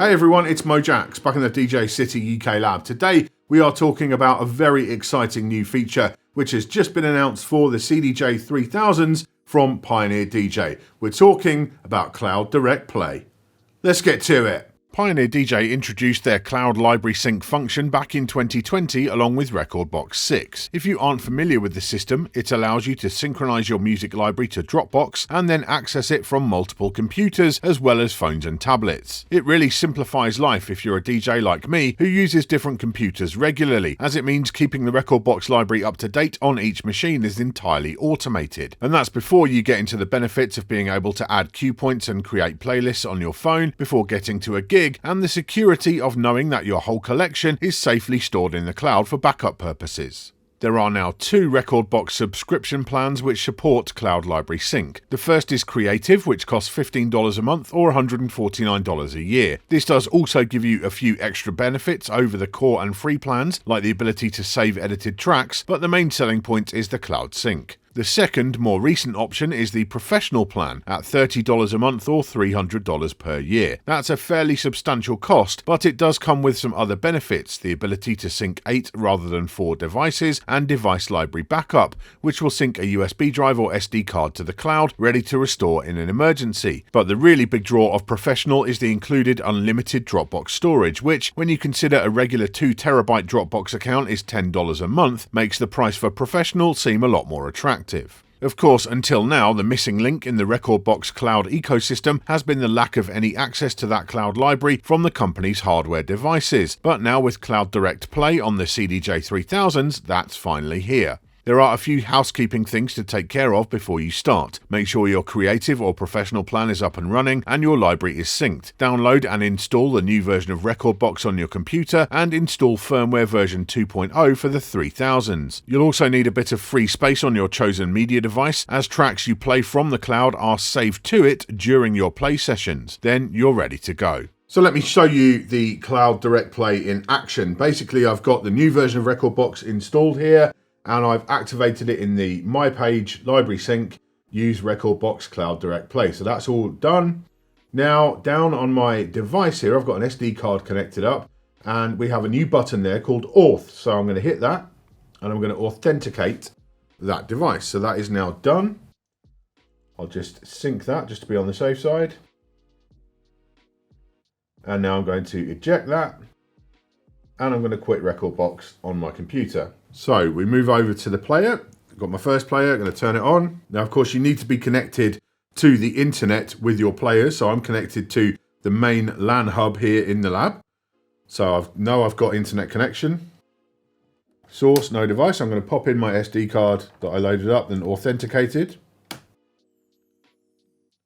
Hey everyone, it's Mojaxx back in the DJcity UK lab. Today we are talking about a very exciting new feature which has just been announced for the CDJ-3000s from Pioneer DJ. We're talking about CloudDirectPlay. Let's get to it. Pioneer DJ introduced their Cloud Library Sync function back in 2020 along with rekordbox 6. If you aren't familiar with the system, it allows you to synchronize your music library to Dropbox and then access it from multiple computers as well as phones and tablets. It really simplifies life if you're a DJ like me who uses different computers regularly, as it means keeping the rekordbox library up to date on each machine is entirely automated. And that's before you get into the benefits of being able to add cue points and create playlists on your phone before getting to a gig, and the security of knowing that your whole collection is safely stored in the cloud for backup purposes. There are now 2 rekordbox subscription plans which support Cloud Library Sync. The first is Creative, which costs $15 a month or $149 a year. This does also give you a few extra benefits over the core and free plans, like the ability to save edited tracks, but the main selling point is the Cloud Sync. The second, more recent option is the Professional plan at $30 a month or $300 per year. That's a fairly substantial cost, but it does come with some other benefits, the ability to sync 8 rather than 4 devices and device library backup, which will sync a USB drive or SD card to the cloud, ready to restore in an emergency. But the really big draw of Professional is the included unlimited Dropbox storage, which, when you consider a regular 2TB Dropbox account is $10 a month, makes the price for Professional seem a lot more attractive. Of course, until now, the missing link in the rekordbox cloud ecosystem has been the lack of any access to that cloud library from the company's hardware devices. But now with CloudDirectPlay on the CDJ-3000s, that's finally here. There are a few housekeeping things to take care of before you start. Make sure your Creative or Professional plan is up and running and your library is synced. Download and install the new version of rekordbox on your computer and install firmware version 2.0 for the 3000s. You'll also need a bit of free space on your chosen media device, as tracks you play from the cloud are saved to it during your play sessions. Then you're ready to go. So let me show you the CloudDirectPlay in action. Basically, I've got the new version of rekordbox installed here, and I've activated it in the My Page Library Sync, use rekordbox CloudDirectPlay. So that's all done. Now, down on my device here, I've got an SD card connected up, and we have a new button there called Auth. So I'm going to hit that, and I'm going to authenticate that device. So that is now done. I'll just sync that just to be on the safe side. And now I'm going to eject that, and I'm going to quit rekordbox on my computer. So we move over to the player. I've got my first player, I'm going to turn it on. Now, of course, you need to be connected to the internet with your players. So I'm connected to the main LAN hub here in the lab. So I've got internet connection. Source, no device. I'm going to pop in my SD card that I loaded up and authenticated.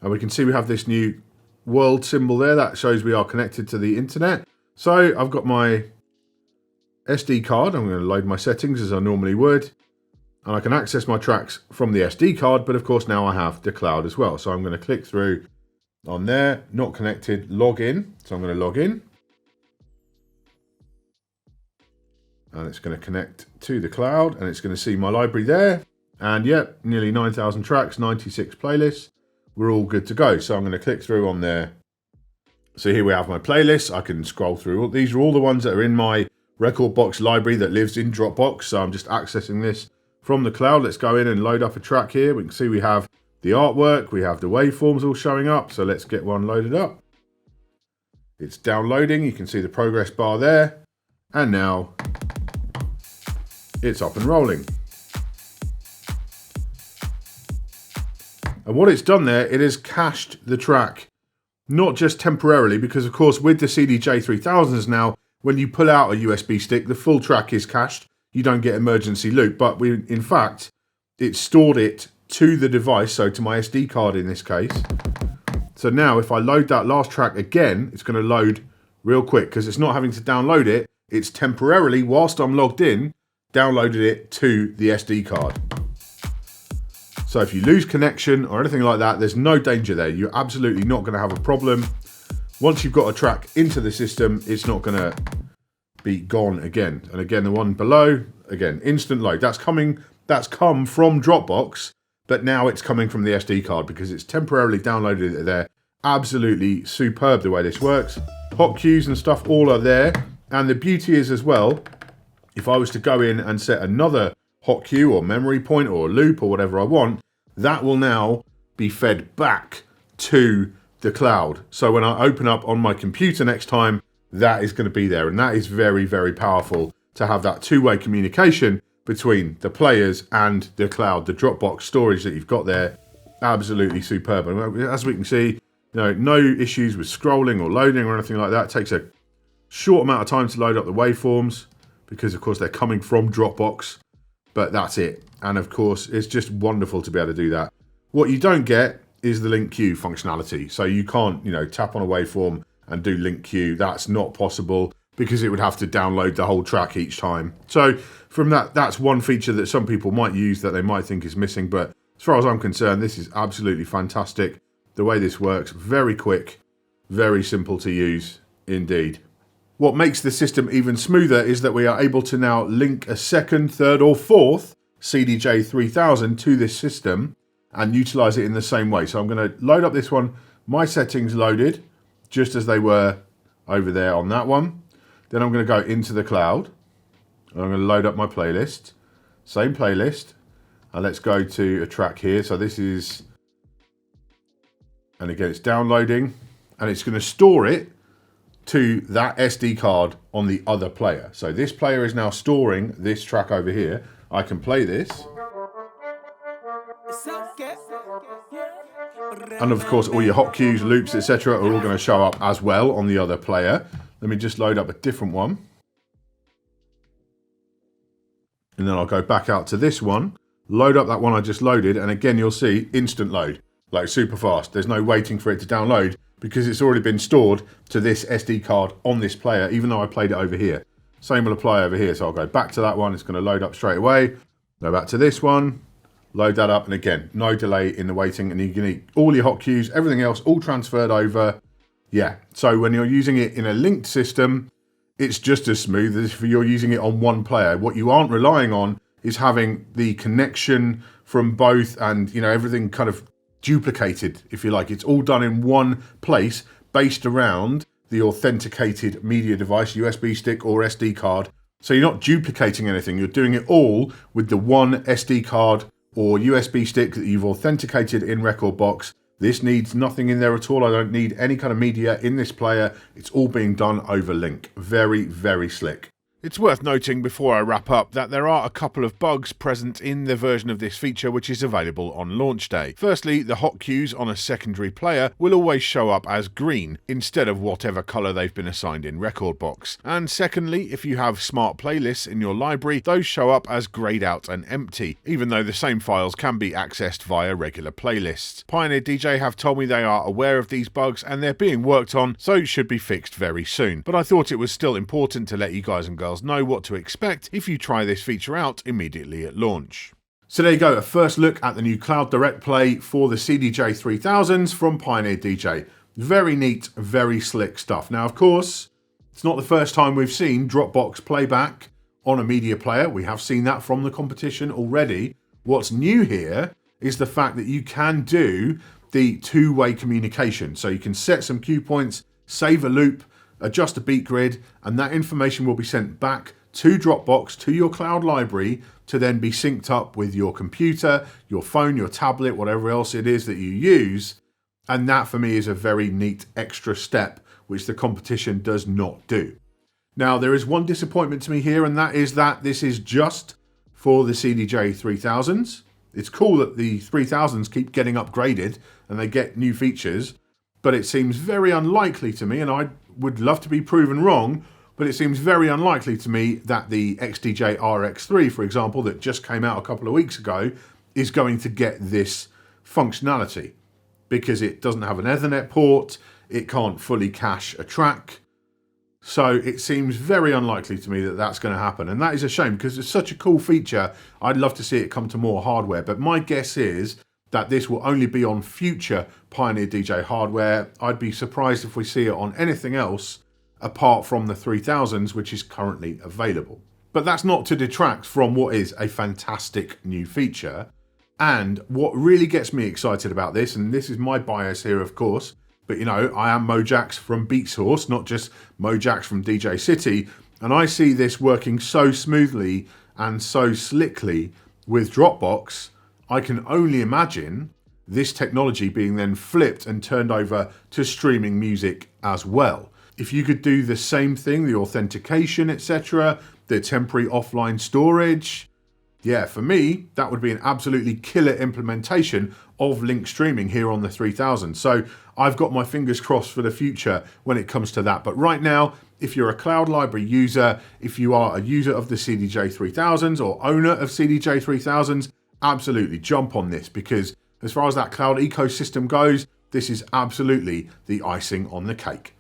And we can see we have this new world symbol there. That shows we are connected to the internet. So I've got my SD card. I'm going to load my settings as I normally would, and I can access my tracks from the SD card, but of course now I have the cloud as well. So I'm going to click through on there, not connected, log in. So I'm going to log in, and it's going to connect to the cloud, and it's going to see my library there, and yep, nearly 9,000 tracks, 96 playlists. We're all good to go. So I'm going to click through on there. So here we have my playlists. I can scroll through. These are all the ones that are in my rekordbox library that lives in Dropbox. So I'm just accessing this from the cloud. Let's go in and load up a track here. We can see we have the artwork, we have the waveforms all showing up. So let's get one loaded up. It's downloading. You can see the progress bar there. And now it's up and rolling. And what it's done there, it has cached the track, not just temporarily, because of course with the CDJ-3000s now, when you pull out a USB stick, the full track is cached. You don't get emergency loop, but in fact, it stored it to the device, so to my SD card in this case. So now if I load that last track again, it's going to load real quick because it's not having to download it. It's temporarily, whilst I'm logged in, downloaded it to the SD card. So if you lose connection or anything like that, there's no danger there. You're absolutely not going to have a problem. Once you've got a track into the system, it's not going to be gone again. And again, the one below, again, instant load. That's come from Dropbox, but now it's coming from the SD card because it's temporarily downloaded it there Absolutely superb the way this works. Hot cues and stuff all are there. And the beauty is as well, if I was to go in and set another hot cue or memory point or loop or whatever I want, that will now be fed back to the cloud. So when I open up on my computer next time, that is going to be there. And that is very, very powerful to have that two-way communication between the players and the cloud, the Dropbox storage that you've got there. Absolutely superb. And as we can see, no issues with scrolling or loading or anything like that. It takes a short amount of time to load up the waveforms because, of course, they're coming from Dropbox. But that's it. And, of course, it's just wonderful to be able to do that. What you don't get is the link queue functionality. So you can't, tap on a waveform and do link queue. That's not possible because it would have to download the whole track each time. So from that, that's one feature that some people might use that they might think is missing. But as far as I'm concerned, this is absolutely fantastic. The way this works, very quick, very simple to use indeed. What makes the system even smoother is that we are able to now link a second, third or fourth CDJ-3000 to this system and utilize it in the same way. So I'm going to load up this one. My settings loaded just as they were over there on that one. Then I'm going to go into the cloud. I'm going to load up my playlist. Same playlist. And let's go to a track here. So this is, and again, it's downloading. And it's going to store it to that SD card on the other player. So this player is now storing this track over here. I can play this. And of course, all your hot cues, loops, etc. are all going to show up as well on the other player. Let me just load up a different one. And then I'll go back out to this one, load up that one I just loaded, and again, you'll see instant load, like super fast. There's no waiting for it to download because it's already been stored to this SD card on this player, even though I played it over here. Same will apply over here. So I'll go back to that one. It's going to load up straight away. Go back to this one. Load that up, and again, no delay in the waiting, and you can get all your hot cues, everything else, all transferred over. Yeah, so when you're using it in a linked system, it's just as smooth as if you're using it on one player. What you aren't relying on is having the connection from both and, everything kind of duplicated, if you like. It's all done in one place based around the authenticated media device, USB stick or SD card. So you're not duplicating anything. You're doing it all with the one SD card or USB stick that you've authenticated in Rekordbox. This needs nothing in there at all. I don't need any kind of media in this player. It's all being done over link. Very, very slick. It's worth noting before I wrap up that there are a couple of bugs present in the version of this feature which is available on launch day. Firstly, the hot cues on a secondary player will always show up as green instead of whatever colour they've been assigned in Rekordbox. And secondly, if you have smart playlists in your library, those show up as greyed out and empty, even though the same files can be accessed via regular playlists. Pioneer DJ have told me they are aware of these bugs and they're being worked on, so it should be fixed very soon. But I thought it was still important to let you guys and girls know what to expect if you try this feature out immediately at launch. So there you go, a first look at the new CloudDirectPlay for the CDJ-3000s from Pioneer DJ. Very neat, very slick stuff. Now, of course, it's not the first time we've seen Dropbox playback on a media player. We have seen that from the competition already. What's new here is the fact that you can do the two-way communication. So you can set some cue points, save a loop, adjust a beat grid, and that information will be sent back to Dropbox, to your cloud library, to then be synced up with your computer, your phone, your tablet, whatever else it is that you use. And that for me is a very neat extra step, which the competition does not do. Now, there is one disappointment to me here, and that is that this is just for the CDJ-3000s. It's cool that the 3000s keep getting upgraded and they get new features, but it seems very unlikely to me, and I would love to be proven wrong, but it seems very unlikely to me that the XDJ RX3, for example, that just came out a couple of weeks ago, is going to get this functionality because it doesn't have an Ethernet port, it can't fully cache a track. So it seems very unlikely to me that that's going to happen. And that is a shame because it's such a cool feature. I'd love to see it come to more hardware, but my guess is that this will only be on future Pioneer DJ hardware. I'd be surprised if we see it on anything else apart from the 3000s, which is currently available. But that's not to detract from what is a fantastic new feature. And what really gets me excited about this, and this is my bias here, of course, But you know, I am Mojaxx from BeatSource, not just Mojaxx from DJcity, and I see this working so smoothly and so slickly with Dropbox. I can only imagine this technology being then flipped and turned over to streaming music as well. If you could do the same thing, the authentication, etc., the temporary offline storage, yeah, for me, that would be an absolutely killer implementation of link streaming here on the 3000. So I've got my fingers crossed for the future when it comes to that. But right now, if you're a Cloud Library user, if you are a user of the CDJ-3000s or owner of CDJ-3000s, absolutely jump on this, because as far as that cloud ecosystem goes, this is absolutely the icing on the cake.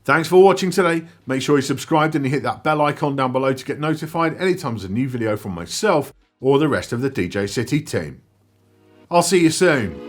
Thanks for watching today. Make sure you're subscribed and you hit that bell icon down below to get notified anytime there's a new video from myself or the rest of the DJcity team. I'll see you soon.